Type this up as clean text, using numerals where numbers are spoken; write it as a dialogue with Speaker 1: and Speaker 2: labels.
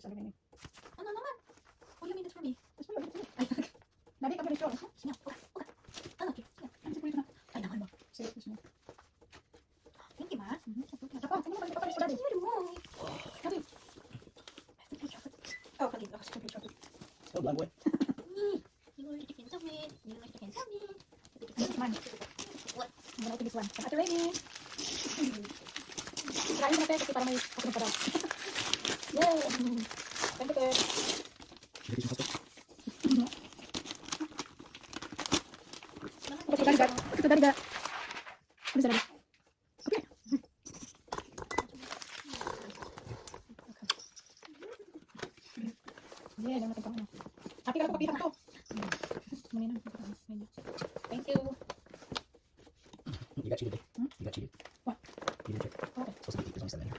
Speaker 1: sabi niya.
Speaker 2: Ano naman? Oh, you mean it for me?
Speaker 1: Mas mo, ay, lagi ka ba ni Sean?
Speaker 2: Sige, okay. Ano, okay. Sige.
Speaker 1: Ang sipulito na.
Speaker 2: Ay, naman mo.
Speaker 1: Sige, gusto mo.
Speaker 2: Thank you, ma.
Speaker 1: Ako, sino mo pa sa daddy?
Speaker 2: Ano mo?
Speaker 1: Daddy. Oh, kagi, ako sa chocolate.
Speaker 3: Oh, blanco eh.
Speaker 2: You were the king of me. You were the king of me.
Speaker 1: This one.
Speaker 2: What?
Speaker 1: I'm gonna open this one. Ate Rainy. Try mo na tayo kasi para may open pa daw. Yay! Thank you, Ted.
Speaker 3: Hindi ko siya
Speaker 1: Ito, daddy, daddy. Ito, daddy, daddy. Ano sa daddy? Okay. Yeah, lang natin pang ano. Ate, kala ko papira ko. Muna na. Thank you.
Speaker 3: You got cheated. You got cheated.
Speaker 1: What?
Speaker 3: You didn't check.
Speaker 1: Okay.
Speaker 3: Supposed to be equals on 7.